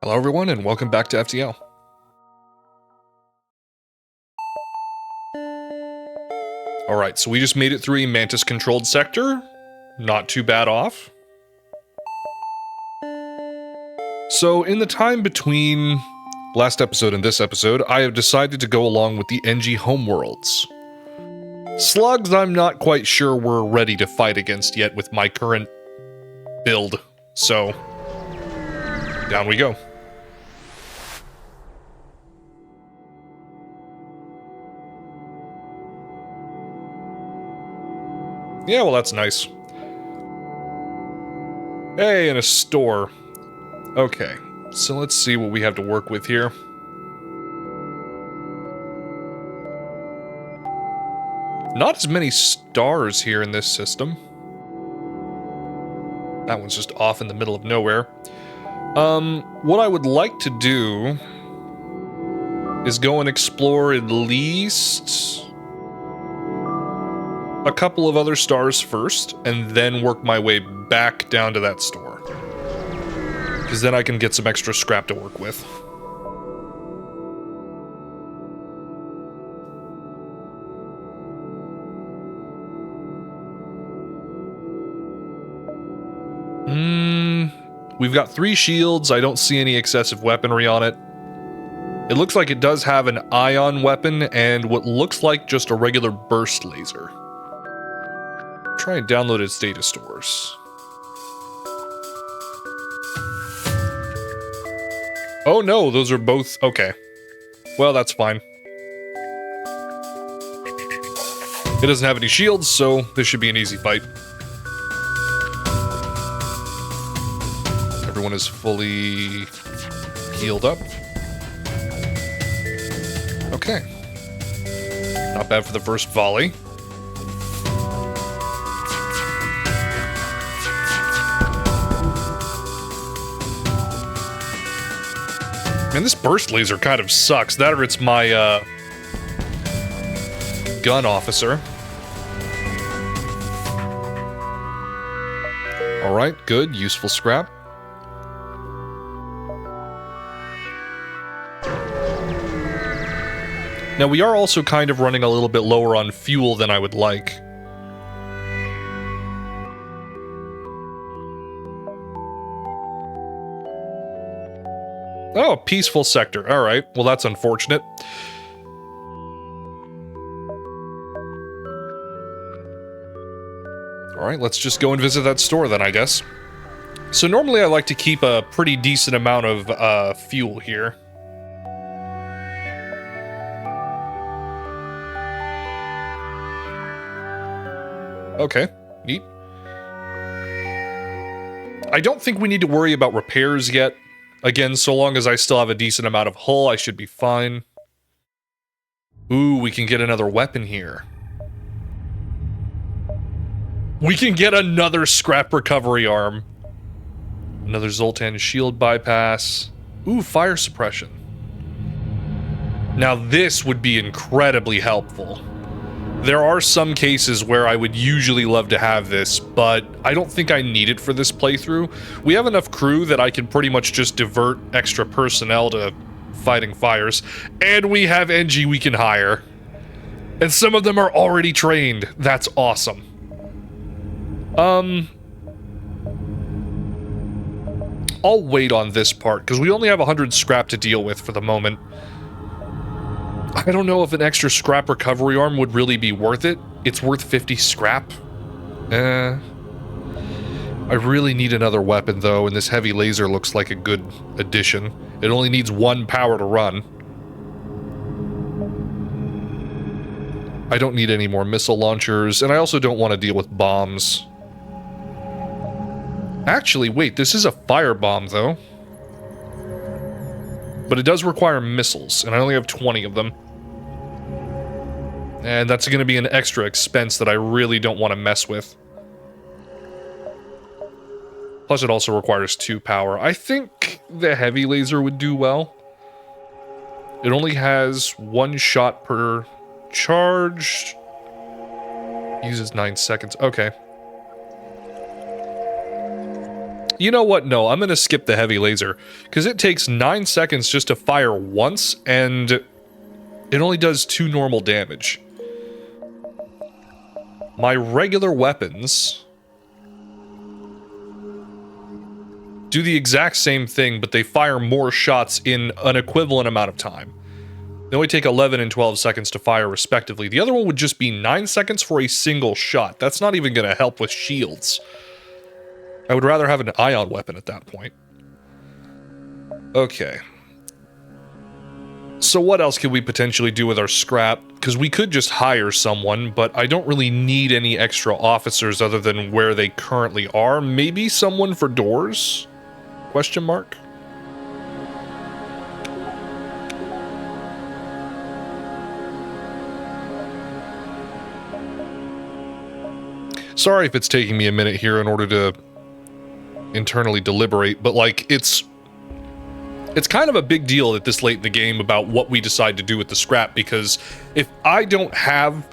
Hello everyone and welcome back to FTL. Alright, so we just made it through a Mantis-controlled sector. Not too bad off. So in the time between last episode and this episode, I have decided to go along with the Engi Homeworlds. Slugs I'm not quite sure we're ready to fight against yet with my current build, so down we go. Yeah, well, that's nice. Hey, in a store. Okay, so let's see what we have to work with here. Not as many stars here in this system. That one's just off in the middle of nowhere. What I would like to do is go and explore at least a couple of other stars first, and then work my way back down to that store. Because then I can get some extra scrap to work with. We've got 3 shields. I don't see any excessive weaponry on it. It looks like it does have an ion weapon and what looks like just a regular burst laser. Try and download its data stores. Oh no, those are both... okay. Well, that's fine. It doesn't have any shields, so this should be an easy fight. Everyone is fully healed up. Okay. Not bad for the first volley. Man, this burst laser kind of sucks. That or it's my, gun officer. Alright, good. Useful scrap. Now, we are also kind of running a little bit lower on fuel than I would like. Oh, peaceful sector. Alright, well that's unfortunate. Alright, let's just go and visit that store then, I guess. So normally I like to keep a pretty decent amount of fuel here. Okay, neat. I don't think we need to worry about repairs yet. Again, so long as I still have a decent amount of hull, I should be fine. Ooh, we can get another weapon here. We can get another scrap recovery arm. Another Zoltan shield bypass. Ooh, fire suppression. Now this would be incredibly helpful. There are some cases where I would usually love to have this, but I don't think I need it for this playthrough. We have enough crew that I can pretty much just divert extra personnel to fighting fires, and we have Engi we can hire. And some of them are already trained. That's awesome. I'll wait on this part, because we only have 100 scrap to deal with for the moment. I don't know if an extra scrap recovery arm would really be worth it. It's worth 50 scrap. I really need another weapon, though, and this heavy laser looks like a good addition. It only needs 1 power to run. I don't need any more missile launchers, and I also don't want to deal with bombs. Actually, wait, this is a firebomb, though. But it does require missiles, and I only have 20 of them. And that's going to be an extra expense that I really don't want to mess with. Plus, it also requires 2 power. I think the heavy laser would do well. It only has 1 shot per charge. Uses 9 seconds. Okay. You know what? No, I'm going to skip the heavy laser, because it takes 9 seconds just to fire once, and it only does 2 normal damage. My regular weapons do the exact same thing, but they fire more shots in an equivalent amount of time. They only take 11 and 12 seconds to fire, respectively. The other one would just be 9 seconds for a single shot. That's not even going to help with shields. I would rather have an ion weapon at that point. Okay. So what else could we potentially do with our scrap? Because we could just hire someone, but I don't really need any extra officers other than where they currently are. Maybe someone for doors? Question mark? Sorry if it's taking me a minute here in order to internally deliberate, but like it's kind of a big deal at this late in the game about what we decide to do with the scrap, because if I don't have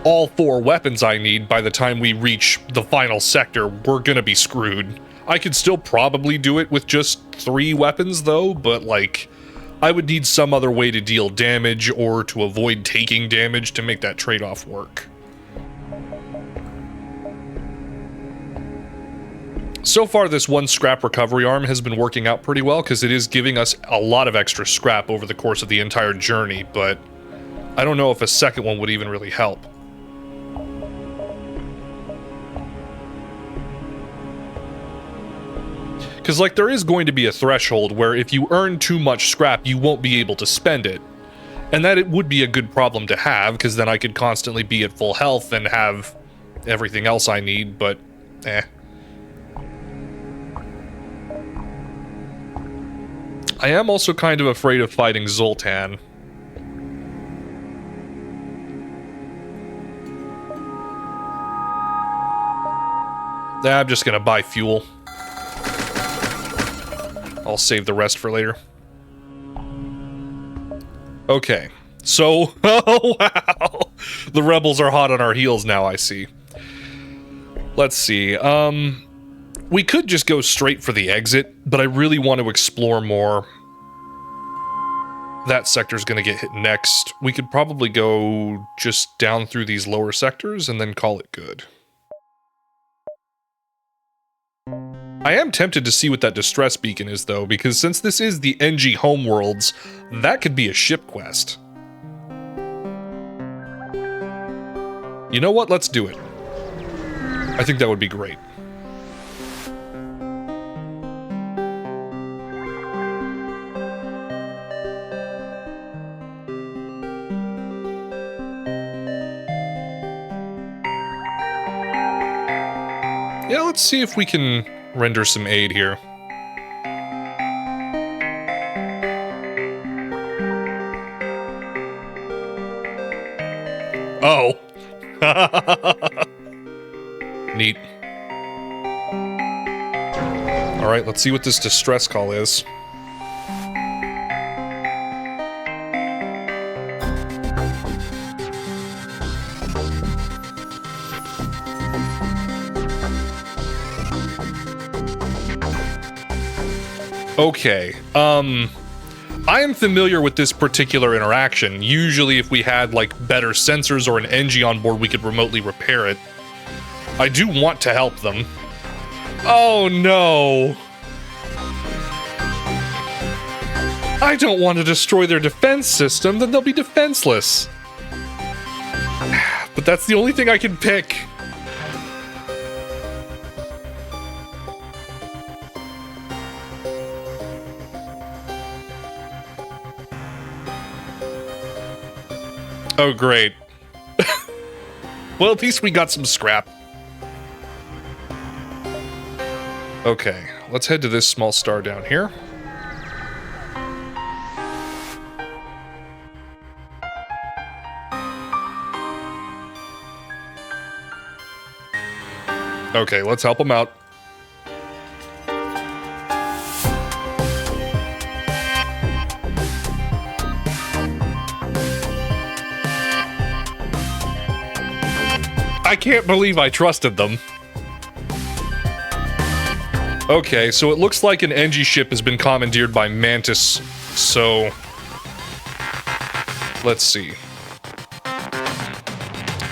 all 4 weapons I need by the time we reach the final sector, we're gonna be screwed. I could still probably do it with just 3 weapons though, but like I would need some other way to deal damage or to avoid taking damage to make that trade-off work. So far, this one scrap recovery arm has been working out pretty well because it is giving us a lot of extra scrap over the course of the entire journey, but I don't know if a second one would even really help. Because, like, there is going to be a threshold where if you earn too much scrap, you won't be able to spend it. And that it would be a good problem to have, because then I could constantly be at full health and have everything else I need, but eh. I am also kind of afraid of fighting Zoltan. I'm just gonna buy fuel. I'll save the rest for later. Okay, so, oh wow! The rebels are hot on our heels now, I see. Let's see, we could just go straight for the exit, but I really want to explore more. That sector's gonna get hit next. We could probably go just down through these lower sectors and then call it good. I am tempted to see what that distress beacon is though, because since this is the Engi Homeworlds, that could be a ship quest. You know what? Let's do it. I think that would be great. Yeah, let's see if we can render some aid here. Oh. Neat. Alright, let's see what this distress call is. Okay, I am familiar with this particular interaction. Usually if we had, like, better sensors or an Engi on board, we could remotely repair it. I do want to help them. Oh, no! I don't want to destroy their defense system, then they'll be defenseless. But that's the only thing I can pick. Oh, great. Well, at least we got some scrap. Okay, let's head to this small star down here. Okay, let's help him out. I can't believe I trusted them. Okay, so it looks like an Engi ship has been commandeered by Mantis, so... Let's see.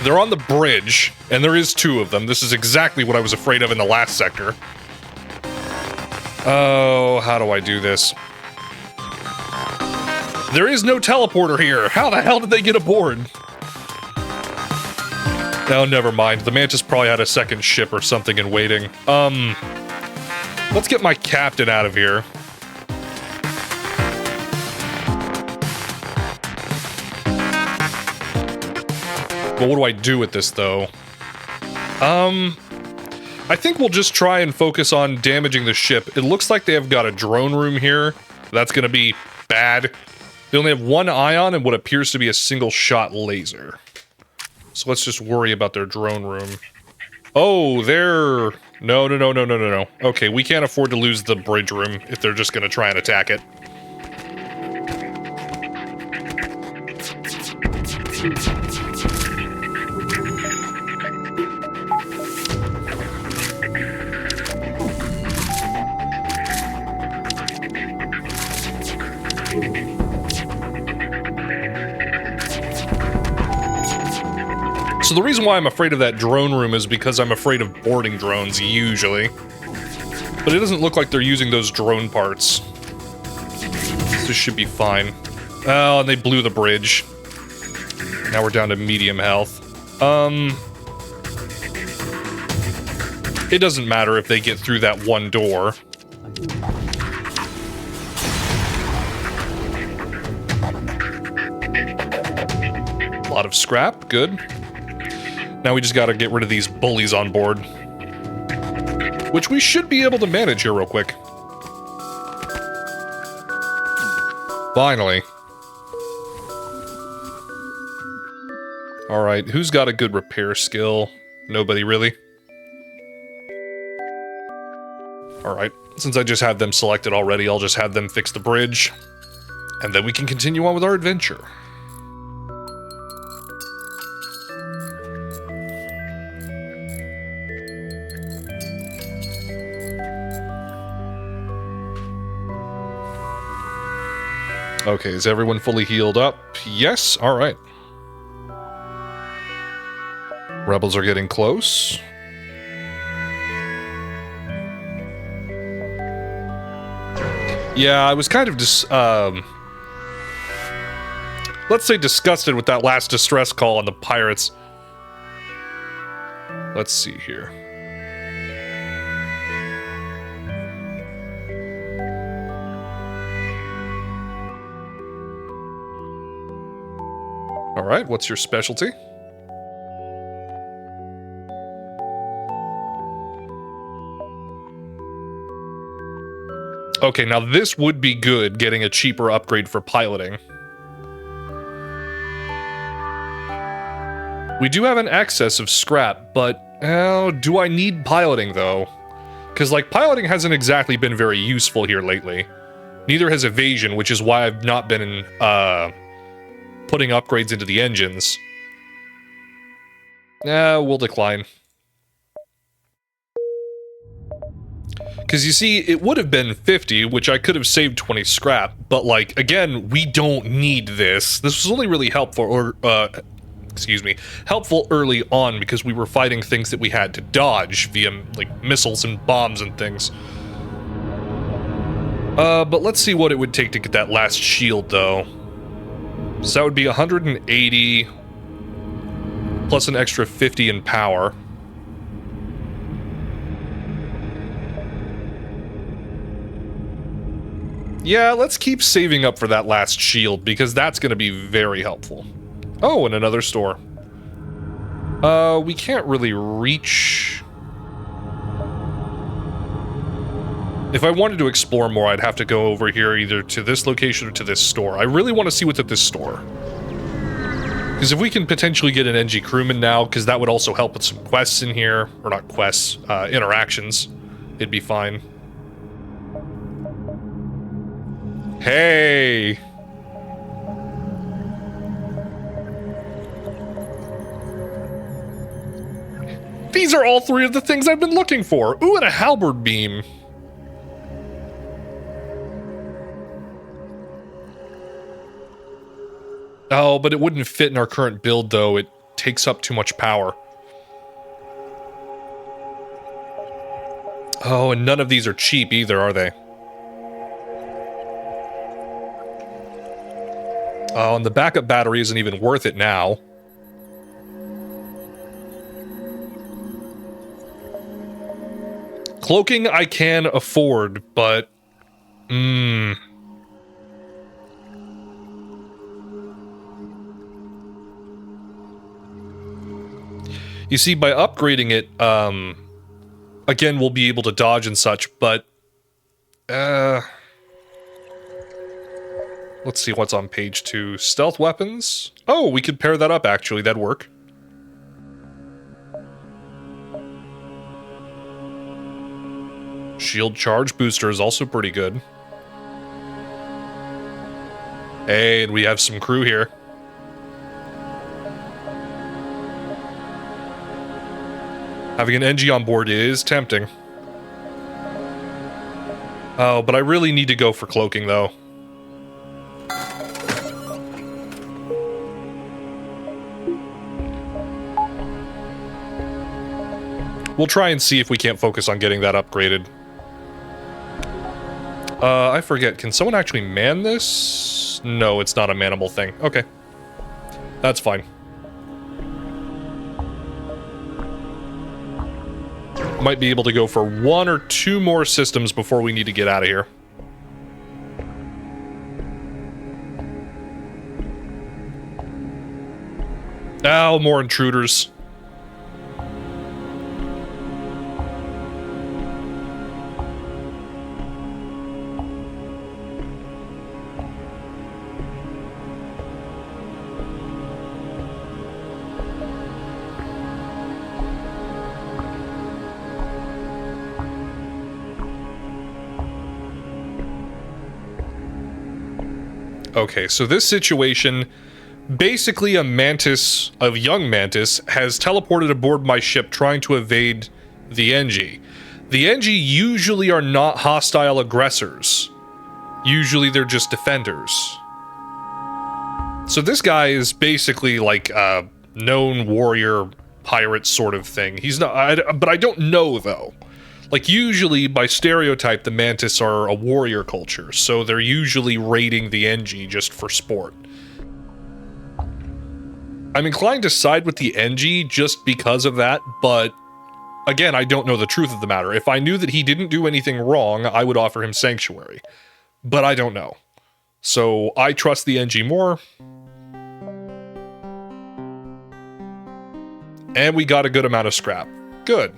They're on the bridge, and there is 2 of them. This is exactly what I was afraid of in the last sector. Oh, how do I do this? There is no teleporter here. How the hell did they get aboard? Oh, never mind. The Mantis probably had a second ship or something in waiting. Let's get my captain out of here. But what do I do with this, though? I think we'll just try and focus on damaging the ship. It looks like they have got a drone room here. That's gonna be bad. They only have 1 ion and what appears to be a single-shot laser. So let's just worry about their drone room. Oh, they're... No. Okay, we can't afford to lose the bridge room if they're just gonna try and attack it. So the reason why I'm afraid of that drone room is because I'm afraid of boarding drones, usually. But it doesn't look like they're using those drone parts. This should be fine. Oh, and they blew the bridge. Now we're down to medium health. It doesn't matter if they get through that one door. A lot of scrap, good. Now we just gotta get rid of these bullies on board. Which we should be able to manage here real quick. Finally. Alright, who's got a good repair skill? Nobody, really? Alright, since I just had them selected already, I'll just have them fix the bridge. And then we can continue on with our adventure. Okay, is everyone fully healed up? Yes, alright. Rebels are getting close. Yeah, I was kind of let's say disgusted with that last distress call on the pirates. Let's see here. Alright, what's your specialty? Okay, now this would be good, getting a cheaper upgrade for piloting. We do have an excess of scrap, but do I need piloting, though? Because, like, piloting hasn't exactly been very useful here lately. Neither has evasion, which is why I've not been, putting upgrades into the engines. We'll decline. Because you see, it would have been 50, which I could have saved 20 scrap, but like, again, we don't need this. This was only really helpful, or, helpful early on because we were fighting things that we had to dodge via, like, missiles and bombs and things. But let's see what it would take to get that last shield, though. So that would be 180, plus an extra 50 in power. Yeah, let's keep saving up for that last shield, because that's going to be very helpful. Oh, and another store. We can't really reach... If I wanted to explore more, I'd have to go over here either to this location or to this store. I really want to see what's at this store. Because if we can potentially get an Engi crewman now, because that would also help with some quests in here. Or not quests, interactions. It'd be fine. Hey! These are all 3 of the things I've been looking for! Ooh, and a halberd beam. Oh, but it wouldn't fit in our current build, though. It takes up too much power. Oh, and none of these are cheap either, are they? Oh, and the backup battery isn't even worth it now. Cloaking I can afford, but... You see, by upgrading it, again, we'll be able to dodge and such, but... let's see what's on page 2. Stealth weapons? Oh, we could pair that up, actually. That'd work. Shield charge booster is also pretty good. Hey, and we have some crew here. Having an Engi on board is tempting. Oh, but I really need to go for cloaking, though. We'll try and see if we can't focus on getting that upgraded. I forget, can someone actually man this? No, it's not a manable thing. Okay. That's fine. Might be able to go for 1 or 2 more systems before we need to get out of here. Oh, more intruders. Okay, so this situation, basically a young mantis, has teleported aboard my ship trying to evade the Engi. The Engi usually are not hostile aggressors. Usually they're just defenders. So this guy is basically like a known warrior pirate sort of thing. He's not, but I don't know though. Like, usually, by stereotype, the Mantis are a warrior culture, so they're usually raiding the Engi just for sport. I'm inclined to side with the Engi just because of that, but again, I don't know the truth of the matter. If I knew that he didn't do anything wrong, I would offer him sanctuary. But I don't know. So I trust the Engi more. And we got a good amount of scrap. Good.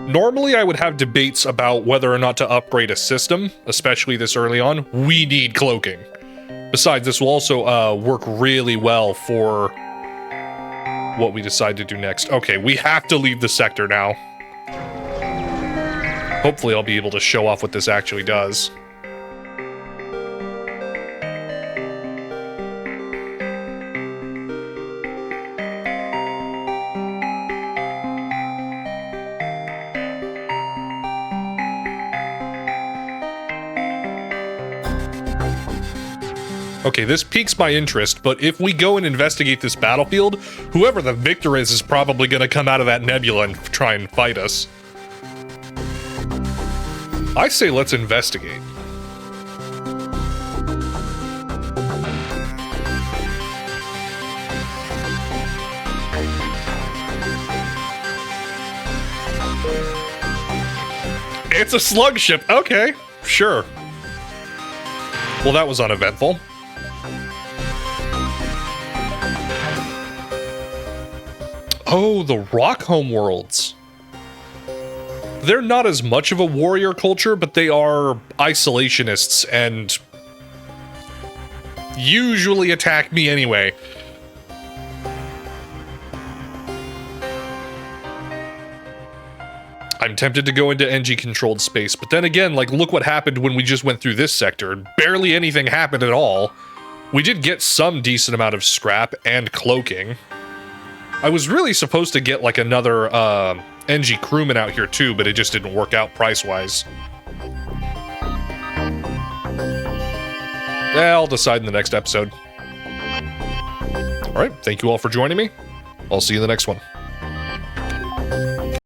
Normally, I would have debates about whether or not to upgrade a system, especially this early on. We need cloaking. Besides, this will also work really well for what we decide to do next. Okay, we have to leave the sector now. Hopefully, I'll be able to show off what this actually does. Okay, this piques my interest, but if we go and investigate this battlefield, whoever the victor is probably going to come out of that nebula and try and fight us. I say let's investigate. It's a slug ship. Okay, sure. Well, that was uneventful. Oh, the Rock Homeworlds. They're not as much of a warrior culture, but they are isolationists and usually attack me anyway. I'm tempted to go into Engi-controlled space, but then again, like, look what happened when we just went through this sector. Barely anything happened at all. We did get some decent amount of scrap and cloaking. I was really supposed to get like another Engi crewman out here too, but it just didn't work out price-wise. Yeah, I'll decide in the next episode. All right, thank you all for joining me. I'll see you in the next one.